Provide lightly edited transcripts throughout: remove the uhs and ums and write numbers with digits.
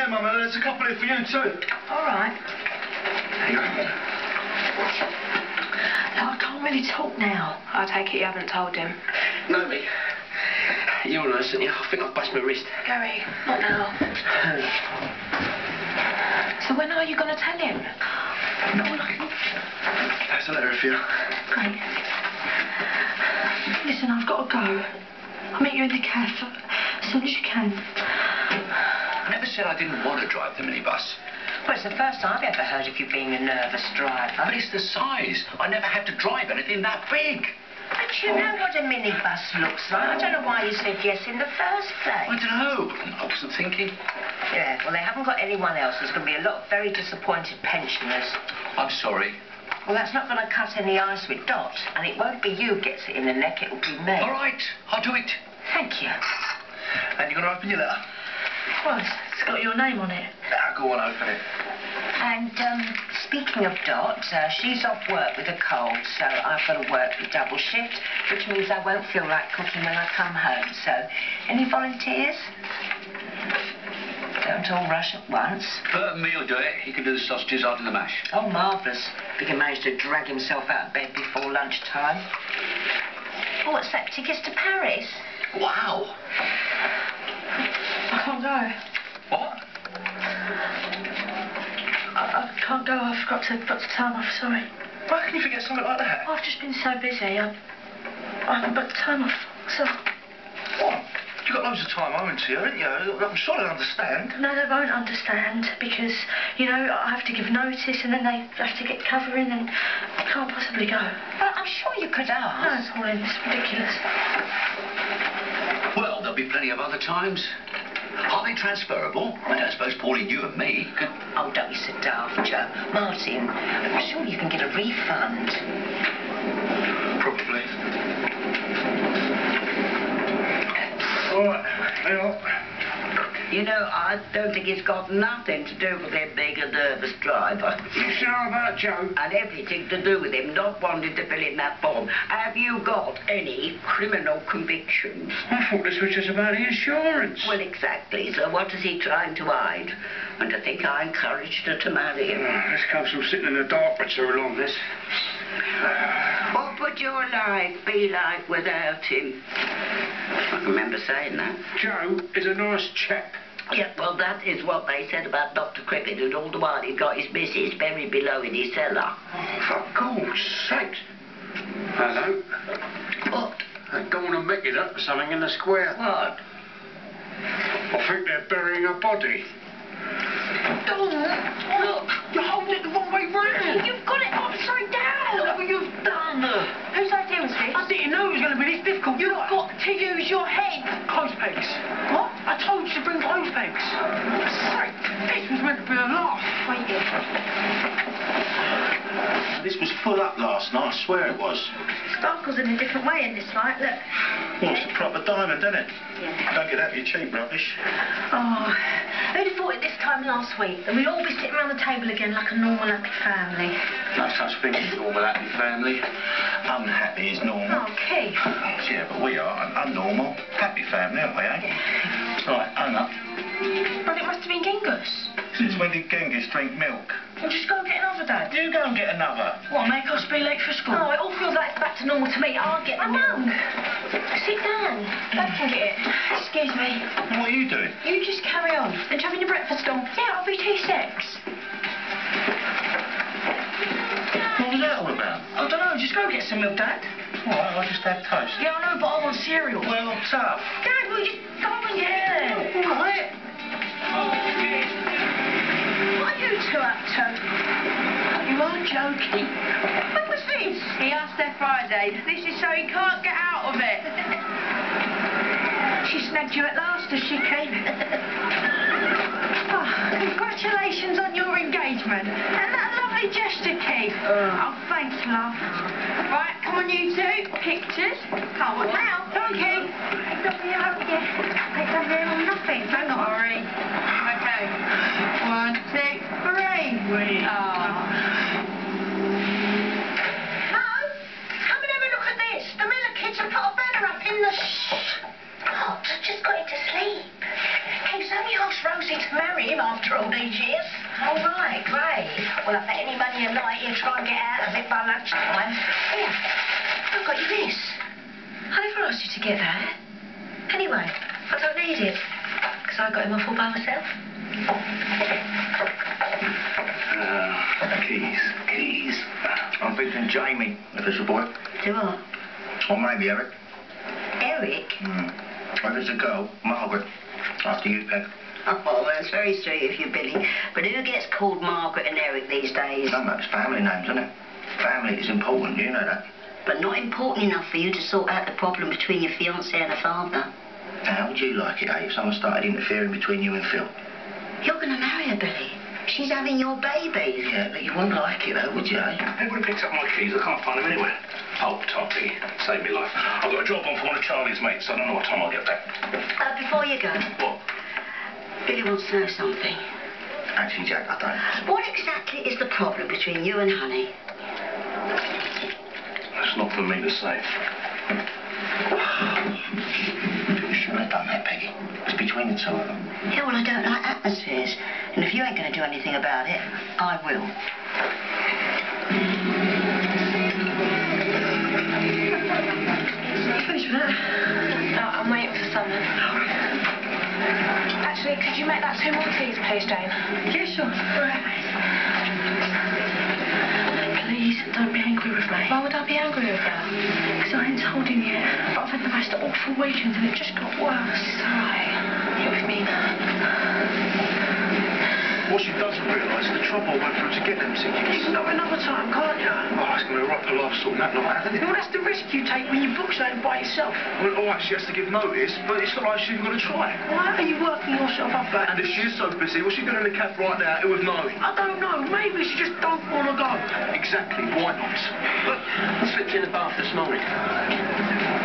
Yeah, Mum, there's a couple here for you too. All right. There you go. I can't really talk now. I take it you haven't told him. No, me. You're a nurse, aren't you? I think I've bust my wrist. Gary, not now. So when are you going to tell him? No, nothing. That's a letter for you. Great. Listen, I've got to go. I'll meet you in the cafe as soon as you can. I never said I didn't want to drive the minibus. Well, it's the first I've ever heard of you being a nervous driver. But it's the size. I never had to drive anything that big. But you know what a minibus looks like. I don't know why you said yes in the first place. I don't know. I wasn't thinking. Yeah, well, they haven't got anyone else. There's going to be a lot of very disappointed pensioners. I'm sorry. Well, that's not going to cut any ice with Dot. And it won't be you who gets it in the neck. It'll be me. All right. I'll do it. Thank you. And you're going to open your letter? Well, it's got your name on it. Go on, open it. And, speaking of Dot, she's off work with a cold, so I've got to work the double shift, which means I won't feel like cooking when I come home. So, any volunteers? Don't all rush at once. Me will do it. He can do the sausages, I'll do the mash. Oh, marvellous. If he can manage to drag himself out of bed before lunchtime. Oh, what's that? Tickets to Paris? Wow. I can't go. What? I can't go. I forgot to book the time off, sorry. Why can you forget something like that? I've just been so busy. I haven't booked the time off, so... What? You've got loads of time owing to you, haven't you? I'm sure they'll understand. No, they won't understand, because, you know, I have to give notice and then they have to get cover in and I can't possibly go. Well, I'm sure you could ask. No, Pauline, it's ridiculous. Well, there'll be plenty of other times. Are they transferable? I don't suppose Pauline, you and me could... Oh, don't be so daft, Joe. Martin, I'm sure you can get a refund. Probably. All right, hang on. You know, I don't think it's got nothing to do with him being a nervous driver. You sure about Joe? And everything to do with him not wanting to fill in that form. Have you got any criminal convictions? I thought this was just about the insurance. Well, exactly. So what is he trying to hide? And to think I encouraged her to marry him. This comes from sitting in the dark for too long, this. What would your life be like without him? I remember saying that. Joe is a nice chap. Yeah, well, that is what they said about Dr. Cricket, and all the while he'd got his missus buried below in his cellar. Oh, for God's sake. Hello. What? They're going to make it up for something in the square. What? I think they're burying a body. Don't look! You're holding it the wrong way round. You've got it upside down! Look what you've done. Whose idea was this? I didn't know it was going to be this difficult. You've got to use your head. Clothes pegs. What? I told you to bring clothes pegs. Sorry, this was meant to be a laugh. Wait a This was full up last night, I swear it was. Sparkles in a different way in this light, look. Well, it's a proper diamond, isn't it? Yeah. Don't get out of your cheap rubbish. Oh, who'd have thought it this time last week? That we'd all be sitting around the table again like a normal, happy family. No such thing as normal happy family. Unhappy is normal. Oh, Keith. Yeah, but we are an unnormal happy family, aren't we, eh? Yeah. Right, hang up. Well, it must have been Genghis. Since when did Genghis drink milk? Well, just go and get another, Dad. You go and get another. What, make us be late for school? No, it all feels like it's back to normal to me. I'll get the milk. Sit down. Dad can get it. Excuse me. What are you doing? You just carry on. And having your breakfast on? Yeah, I'll be 2 secs. What was that all about? I don't know. Just go get some milk, Dad. All right, I'll just have toast. Yeah, I know, but I want cereal. Well, tough. Dad, will you just go and get it? All right. What are you two up to? You are joking. When was this? He asked her Friday. This is so he can't get out of it. She snagged you at last, has she, Kate? Oh, congratulations on your engagement. And that lovely gesture, Kate. Oh, thanks, love. Right, come on, you two. Pictures. Oh, what now? Come on, Kate. Don't be out here. Take them here or nothing. Don't worry. Okay. 1, 2, 3. Oh. Mum, come and have a look at this. The Miller kids have put a banner up in the... What? Just got him to sleep. He's only asked Rosie to marry him after Well, I bet any money you like, you'll try and get out of it by lunchtime. Here, I've got you this. I never asked you to get that. Anyway, I don't need it, because I got him off all by myself. Keys. I'm thinking Jamie, if it's a boy. Do what? Or maybe Eric. Eric? Or if it's a girl, Margaret. After you, Peg. Oh, well, that's very sweet of you, Billy. But who gets called Margaret and Eric these days? No, that's family names, isn't it? Family is important, you know that. But not important enough for you to sort out the problem between your fiancé and her father. How would you like it, if someone started interfering between you and Phil? You're going to marry her, Billy. She's having your baby. Yeah, but you wouldn't like it, though, would you, eh? Who would have picked up my keys? I can't find them anywhere. Oh, Toppy, saved me life. I've got a job on for one of Charlie's mates. I don't know what time I'll get back. Before you go. What? Billy wants to know something. Actually, Jack, I don't. What exactly is the problem between you and Honey? That's not for me to say. You shouldn't have done that, Peggy. It's between the two of them. Yeah, well, I don't like atmospheres. And if you ain't going to do anything about it, I will. Finished with that? No, I'm waiting for someone. Actually, could you make that 2 more teas, please, Jane? Yeah, sure. Please, don't be angry with me. Why would I be angry with you? Because I ain't told him yet. But I've had the most awful weekend and it just got worse. Sorry. You're with me now. What she doesn't realise is the trouble I went through to get them tickets. You can go another time, can't you? Oh, it's going to be a right palaver sorting that lot out, isn't it? Well, that's the risk you take when you book something by yourself. Well, all right, she has to give notice, but it's not like she's even going to try. Why are you working yourself up at? And if she is so busy, what's she doing in the cab right now? Who would know? I don't know. Maybe she just don't want to go. Exactly, why not? Look, I slipped in the bath this morning.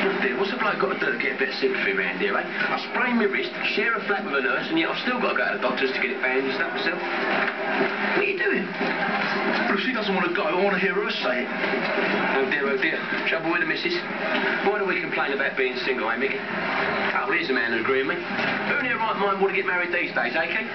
Look, dear, what's a bloke got to do to get a bit of sympathy around here, eh? I sprained my wrist, share a flat with a nurse, and yet I've still got to go to the doctors to get it bandaged up myself. What are you doing? Well, if she doesn't want to go, I want to hear her say it. Oh dear, trouble with the missus. Why do we complain about being single, eh, Mickey? Oh, well, here's a man who'd agree with me. Who in their right mind would get married these days, eh, Keith?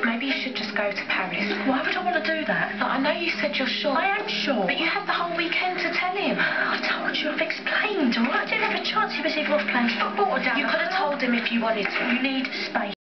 Maybe you should just go to Paris. Why would I want to do that? Look, I know you said you're sure. I am sure. But you had the whole weekend to tell him. I told you, I've explained, all right? I didn't have a chance. He was either off playing football or down You could have told him if you wanted to. You need space.